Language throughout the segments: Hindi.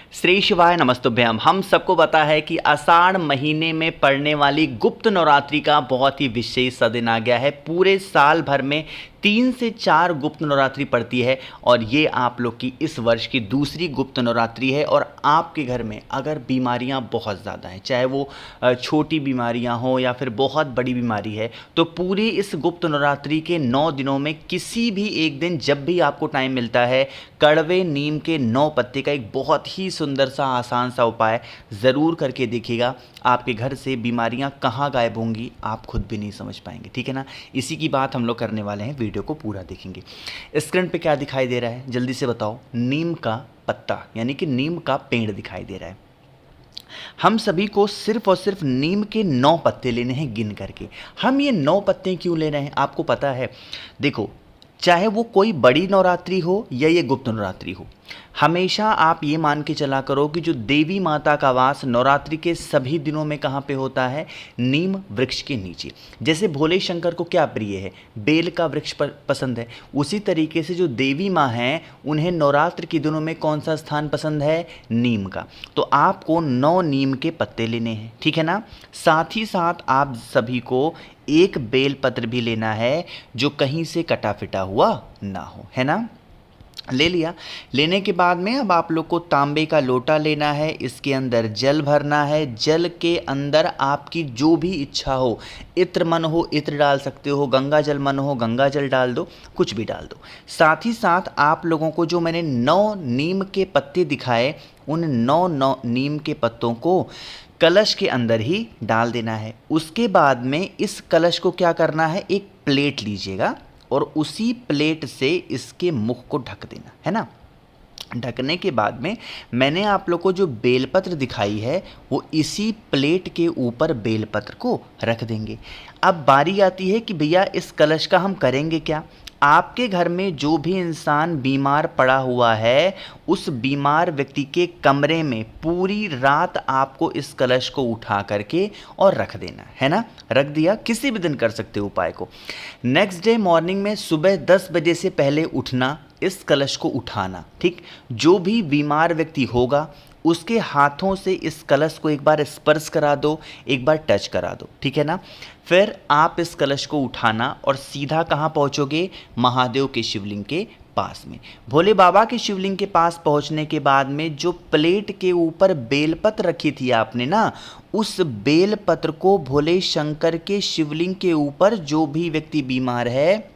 श्री शिवाय नमस्तुभ्यम। हम सबको पता है कि आषाढ़ महीने में पड़ने वाली गुप्त नवरात्रि का बहुत ही विशेष दिन आ गया है। पूरे साल भर में 3 से 4 गुप्त नवरात्रि पड़ती है और ये आप लोग की इस वर्ष की दूसरी गुप्त नवरात्रि है। और आपके घर में अगर बीमारियां बहुत ज़्यादा हैं, चाहे वो छोटी बीमारियां हो या फिर बहुत बड़ी बीमारी है, तो पूरी इस गुप्त नवरात्रि के 9 दिनों में किसी भी एक दिन जब भी आपको टाइम मिलता है, कड़वे नीम के 9 पत्ते का एक बहुत ही सुंदर सा आसान सा उपाय ज़रूर करके देखिएगा। आपके घर से बीमारियां कहाँ गायब होंगी आप खुद भी नहीं समझ पाएंगे। ठीक है ना, इसी की बात हम लोग करने वाले हैं। वीडियो को पूरा देखेंगे। स्क्रीन पे क्या दिखाई दे रहा है जल्दी से बताओ? नीम का पत्ता यानी कि नीम का पेड़ दिखाई दे रहा है। हम सभी को सिर्फ और सिर्फ नीम के 9 पत्ते लेने हैं गिन करके। हम ये 9 पत्ते क्यों ले रहे हैं आपको पता है? देखो, चाहे वो कोई बड़ी नवरात्रि हो या ये गुप्त नवरात्रि हो, हमेशा आप ये मान के चला करो कि जो देवी माता का वास नवरात्रि के सभी दिनों में कहाँ पे होता है? नीम वृक्ष के नीचे। जैसे भोले शंकर को क्या प्रिय है? बेल का वृक्ष पसंद है। उसी तरीके से जो देवी माँ हैं उन्हें नवरात्र के दिनों में कौन सा स्थान पसंद है? नीम का। तो आपको 9 नीम के पत्ते लेने हैं, ठीक है ना। साथ ही साथ आप सभी को एक बेल पत्र भी लेना है जो कहीं से कटा फिटा हुआ ना हो, है ना। ले लिया। लेने के बाद में अब आप लोग को तांबे का लोटा लेना है, इसके अंदर जल भरना है। जल के अंदर आपकी जो भी इच्छा हो, इत्र मन हो इत्र डाल सकते हो, गंगा जल मन हो गंगा जल डाल दो, कुछ भी डाल दो। साथ ही साथ आप लोगों को जो मैंने 9 नीम के पत्ते दिखाए, उन 9 नीम के पत्तों को कलश के अंदर ही डाल देना है। उसके बाद में इस कलश को क्या करना है? एक प्लेट लीजिएगा और उसी प्लेट से इसके मुख को ढक देना है ना। ढकने के बाद में मैंने आप लोग को जो बेलपत्र दिखाई है वो इसी प्लेट के ऊपर बेलपत्र को रख देंगे। अब बारी आती है कि भैया इस कलश का हम करेंगे क्या? आपके घर में जो भी इंसान बीमार पड़ा हुआ है, उस बीमार व्यक्ति के कमरे में पूरी रात आपको इस कलश को उठा करके और रख देना है ना। रख दिया, किसी भी दिन कर सकते हो उपाय को। नेक्स्ट डे मॉर्निंग में सुबह 10 बजे से पहले उठना, इस कलश को उठाना। ठीक, जो भी बीमार व्यक्ति होगा उसके हाथों से इस कलश को एक बार स्पर्श करा दो, एक बार टच करा दो, ठीक है ना। फिर आप इस कलश को उठाना और सीधा कहाँ पहुँचोगे? महादेव के शिवलिंग के पास में। भोले बाबा के शिवलिंग के पास पहुँचने के बाद में जो प्लेट के ऊपर बेलपत्र रखी थी आपने ना, उस बेलपत्र को भोले शंकर के शिवलिंग के ऊपर जो भी व्यक्ति बीमार है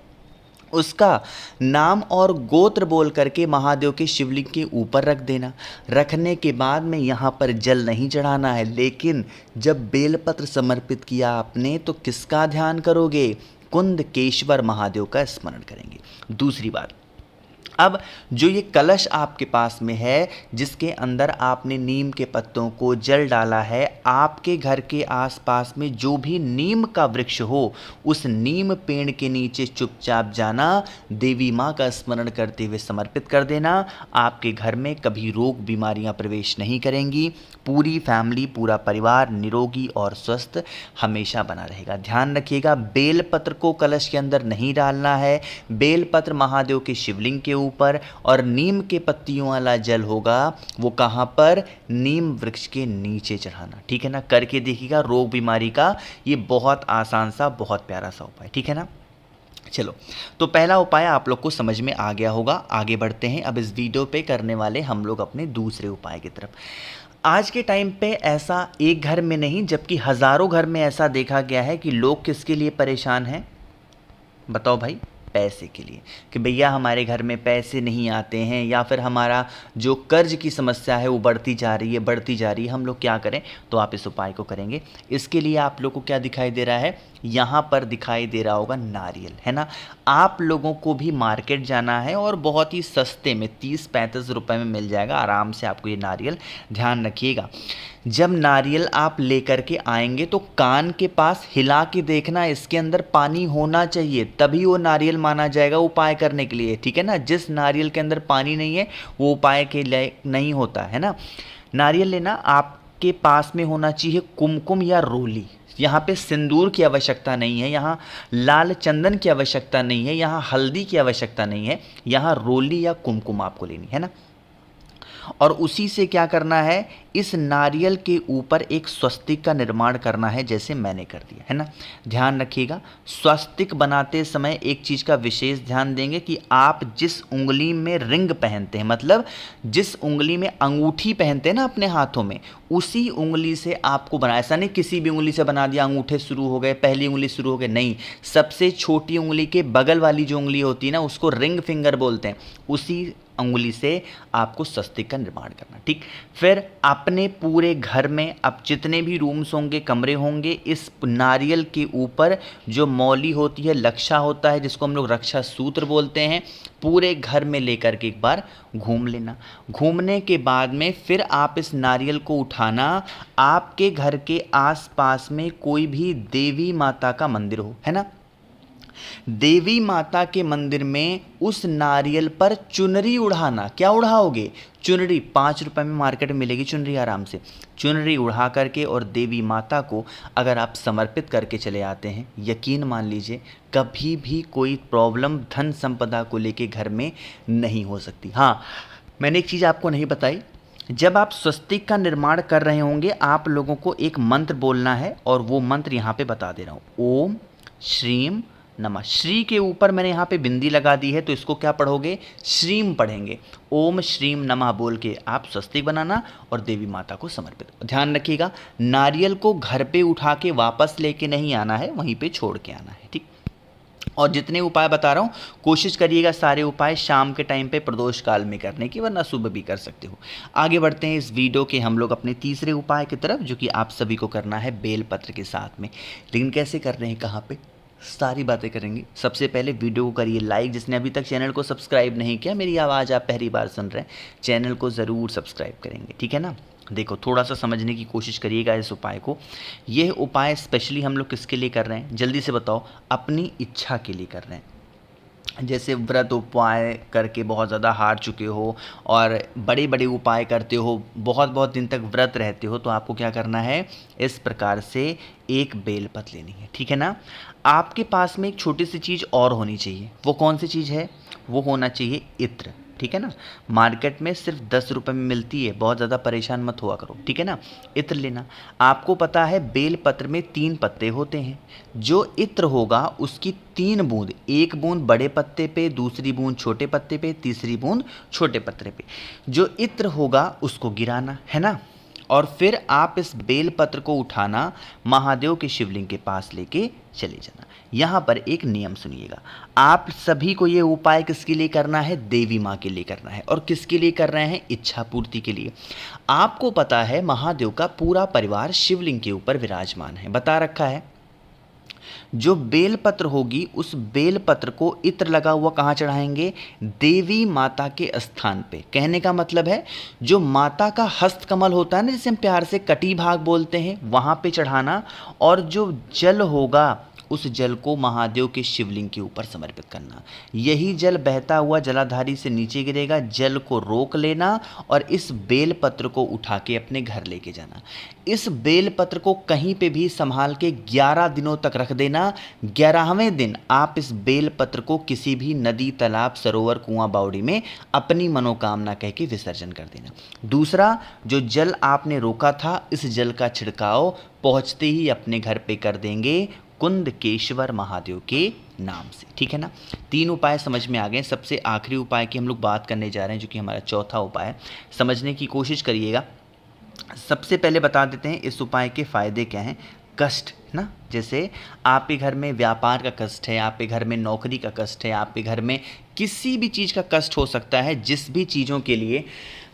उसका नाम और गोत्र बोल करके महादेव के शिवलिंग के ऊपर रख देना। रखने के बाद में यहाँ पर जल नहीं चढ़ाना है, लेकिन जब बेलपत्र समर्पित किया आपने तो किसका ध्यान करोगे? कुंदकेश्वर महादेव का स्मरण करेंगे। दूसरी बात, अब जो ये कलश आपके पास में है जिसके अंदर आपने नीम के पत्तों को जल डाला है, आपके घर के आसपास में जो भी नीम का वृक्ष हो उस नीम पेड़ के नीचे चुपचाप जाना, देवी माँ का स्मरण करते हुए समर्पित कर देना। आपके घर में कभी रोग बीमारियाँ प्रवेश नहीं करेंगी। पूरी फैमिली, पूरा परिवार निरोगी और स्वस्थ हमेशा बना रहेगा। ध्यान रखिएगा, बेलपत्र को कलश के अंदर नहीं डालना है। बेलपत्र महादेव के शिवलिंग के ऊपर और नीम के पत्तियों वाला जल होगा वो कहाँ पर? नीम वृक्ष के नीचे चढ़ाना, ठीक है ना। करके देखिएगा, रोग बीमारी का ये बहुत आसान सा, बहुत प्यारा सा उपाय, ठीक है ना। चलो, तो पहला उपाय आप लोग को समझ में आ गया होगा। आगे बढ़ते हैं। अब इस वीडियो पे करने वाले हम लोग अपने दूसरे उपाय की तरफ। आज के टाइम पे ऐसा एक घर में नहीं जबकि हज़ारों घर में ऐसा देखा गया है कि लोग किसके लिए परेशान हैं? बताओ भाई? पैसे के लिए, कि भैया हमारे घर में पैसे नहीं आते हैं, या फिर हमारा जो कर्ज की समस्या है वो बढ़ती जा रही है, बढ़ती जा रही है। हम लोग क्या करें? तो आप इस उपाय को करेंगे। इसके लिए आप लोग को क्या दिखाई दे रहा है? यहाँ पर दिखाई दे रहा होगा नारियल, है ना। आप लोगों को भी मार्केट जाना है और बहुत ही सस्ते में 30-35 रुपए में मिल जाएगा आराम से आपको ये नारियल। ध्यान रखिएगा, जब नारियल आप लेकर के आएंगे तो कान के पास हिला के देखना, इसके अंदर पानी होना चाहिए, तभी वो नारियल माना जाएगा उपाय करने के लिए, ठीक है ना। जिस नारियल के अंदर पानी नहीं है वो उपाय के लिए नहीं होता है ना। नारियल लेना, आपके पास में होना चाहिए कुमकुम या रोली। यहाँ पे सिंदूर की आवश्यकता नहीं है, यहाँ लाल चंदन की आवश्यकता नहीं है, यहाँ हल्दी की आवश्यकता नहीं है, यहाँ रोली या कुमकुम आपको लेनी है ना। और उसी से क्या करना है, इस नारियल के ऊपर एक स्वस्तिक का निर्माण करना है, जैसे मैंने कर दिया है ना। ध्यान रखिएगा, स्वस्तिक बनाते समय एक चीज़ का विशेष ध्यान देंगे कि आप जिस उंगली में रिंग पहनते हैं, मतलब जिस उंगली में अंगूठी पहनते हैं ना अपने हाथों में, उसी उंगली से आपको बना, ऐसा नहीं किसी भी उंगली से बना दिया, अंगूठे शुरू हो गए, पहली उंगली शुरू हो गए, नहीं, सबसे छोटी उंगली के बगल वाली जो उंगली होती है ना, उसको रिंग फिंगर बोलते हैं, उसी उंगली से आपको स्वस्तिक का निर्माण करना। ठीक, फिर अपने पूरे घर में अब जितने भी रूम्स होंगे, कमरे होंगे, इस नारियल के ऊपर जो मौली होती है, लक्षा होता है, जिसको हम लोग रक्षा सूत्र बोलते हैं, पूरे घर में लेकर के एक बार घूम लेना। घूमने के बाद में फिर आप इस नारियल को उठाना, आपके घर के आसपास में कोई भी देवी माता का मंदिर हो, है ना, देवी माता के मंदिर में उस नारियल पर चुनरी उड़ाना। क्या उड़ाओगे, चुनरी, 5 रुपए में मार्केट में मिलेगी चुनरी आराम से, चुनरी उड़ा करके और देवी माता को अगर आप समर्पित करके चले आते हैं, यकीन मान लीजिए कभी भी कोई प्रॉब्लम धन संपदा को लेके घर में नहीं हो सकती। हाँ, मैंने एक चीज़ आपको नहीं बताई, जब आप स्वस्तिक का निर्माण कर रहे होंगे, आप लोगों को एक मंत्र बोलना है, और वो मंत्र यहाँ पे बता दे रहा हूँ। ओम श्रीम नमः, श्री के ऊपर मैंने यहाँ पे बिंदी लगा दी है, तो इसको क्या पढ़ोगे, श्रीम पढ़ेंगे। ओम श्रीम नमः बोल के आप स्वस्तिक बनाना और देवी माता को समर्पित। ध्यान रखिएगा, नारियल को घर पे उठा के वापस लेके नहीं आना है, वहीं पे छोड़ के आना है। ठीक, और जितने उपाय बता रहा हूँ कोशिश करिएगा सारे उपाय शाम के टाइम पे प्रदोष काल में करने की, वरना सुबह भी कर सकते हो। आगे बढ़ते हैं इस वीडियो के हम लोग अपने तीसरे उपाय की तरफ, जो कि आप सभी को करना है बेलपत्र के साथ में। लेकिन कैसे कर रहे हैं, कहाँ पे, सारी बातें करेंगे। सबसे पहले वीडियो को करिए लाइक, जिसने अभी तक चैनल को सब्सक्राइब नहीं किया, मेरी आवाज़ आप पहली बार सुन रहे हैं, चैनल को ज़रूर सब्सक्राइब करेंगे, ठीक है ना। देखो, थोड़ा सा समझने की कोशिश करिएगा इस उपाय को। यह उपाय स्पेशली हम लोग किसके लिए कर रहे हैं, जल्दी से बताओ, अपनी इच्छा के लिए कर रहे हैं। जैसे व्रत उपाय करके बहुत ज़्यादा हार चुके हो और बड़े बड़े उपाय करते हो, बहुत बहुत दिन तक व्रत रहते हो, तो आपको क्या करना है, इस प्रकार से एक बेलपत्र लेनी है, ठीक है ना। आपके पास में एक छोटी सी चीज़ और होनी चाहिए, वो कौन सी चीज़ है, वो होना चाहिए इत्र, ठीक है ना। मार्केट में सिर्फ 10 रुपये में मिलती है, बहुत ज़्यादा परेशान मत हुआ करो, ठीक है ना। इत्र लेना, आपको पता है बेल पत्र में 3 पत्ते होते हैं, जो इत्र होगा उसकी 3 बूंद, एक बूंद बड़े पत्ते पे, दूसरी बूंद छोटे पत्ते पे, तीसरी बूंद छोटे पत्ते पे, जो इत्र होगा उसको गिराना है ना। और फिर आप इस बेल पत्र को उठाना, महादेव के शिवलिंग के पास लेके चले जाना। यहाँ पर एक नियम सुनिएगा, आप सभी को ये उपाय किसके लिए करना है, देवी माँ के लिए करना है। और किसके लिए कर रहे हैं, इच्छा पूर्ति के लिए। आपको पता है महादेव का पूरा परिवार शिवलिंग के ऊपर विराजमान है, बता रखा है। जो बेलपत्र होगी, उस बेलपत्र को इत्र लगा हुआ कहाँ चढ़ाएंगे, देवी माता के स्थान पे। कहने का मतलब है जो माता का हस्तकमल होता है ना, जिसे हम प्यार से कटी भाग बोलते हैं, वहाँ पे चढ़ाना। और जो जल होगा, उस जल को महादेव के शिवलिंग के ऊपर समर्पित करना। यही जल बहता हुआ जलाधारी से नीचे गिरेगा, जल को रोक लेना और इस बेलपत्र को उठा के अपने घर लेके जाना। इस बेलपत्र को कहीं पे भी संभाल के 11 दिनों तक रख देना। 11वें दिन आप इस बेलपत्र को किसी भी नदी, तालाब, सरोवर, कुआं, बावड़ी में अपनी मनोकामना कह के विसर्जन कर देना। दूसरा, जो जल आपने रोका था, इस जल का छिड़काव पहुँचते ही अपने घर पे कर देंगे, कुंदकेश्वर महादेव के नाम से, ठीक है ना। 3 उपाय समझ में आ गए। सबसे आखिरी उपाय की हम लोग बात करने जा रहे हैं, जो कि हमारा चौथा उपाय है। समझने की कोशिश करिएगा। सबसे पहले बता देते हैं इस उपाय के फ़ायदे क्या हैं। कष्ट ना, जैसे आपके घर में व्यापार का कष्ट है, आपके घर में नौकरी का कष्ट है, आपके घर में किसी भी चीज़ का कष्ट हो सकता है, जिस भी चीज़ों के लिए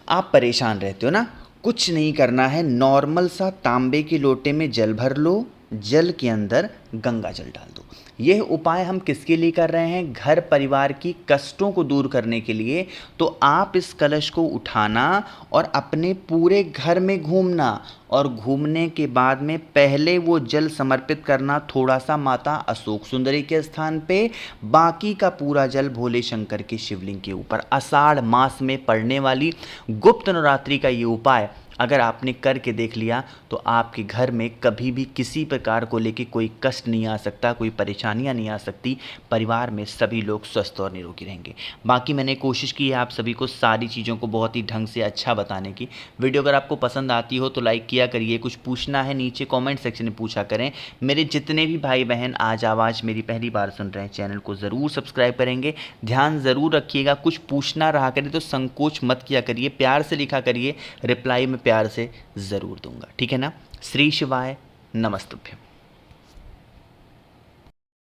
आप परेशान रहते हो ना, कुछ नहीं करना है, नॉर्मल सा तांबे के लोटे में जल भर लो, जल के अंदर गंगा जल डाल दो। यह उपाय हम किसके लिए कर रहे हैं, घर परिवार की कष्टों को दूर करने के लिए। तो आप इस कलश को उठाना और अपने पूरे घर में घूमना, और घूमने के बाद में पहले वो जल समर्पित करना थोड़ा सा माता अशोक सुंदरी के स्थान पे, बाकी का पूरा जल भोले शंकर के शिवलिंग के ऊपर। आषाढ़ मास में पड़ने वाली गुप्त नवरात्रि का ये उपाय अगर आपने करके देख लिया तो आपके घर में कभी भी किसी प्रकार को लेके कोई कष्ट नहीं आ सकता, कोई परेशानियां नहीं आ सकती, परिवार में सभी लोग स्वस्थ और निरोगी रहेंगे। बाकी मैंने कोशिश की है आप सभी को सारी चीज़ों को बहुत ही ढंग से अच्छा बताने की। वीडियो अगर आपको पसंद आती हो तो लाइक किया करिए, कुछ पूछना है नीचे कॉमेंट सेक्शन में पूछा करें। मेरे जितने भी भाई बहन आज आवाज़ मेरी पहली बार सुन रहे हैं, चैनल को ज़रूर सब्सक्राइब करेंगे। ध्यान ज़रूर रखिएगा, कुछ पूछना रहा करिए तो संकोच मत किया करिए, प्यार से लिखा करिए, रिप्लाई में प्यार से ज़रूर दूंगा, ठीक है ना। श्री शिवाय, नमस्तुभ्यम।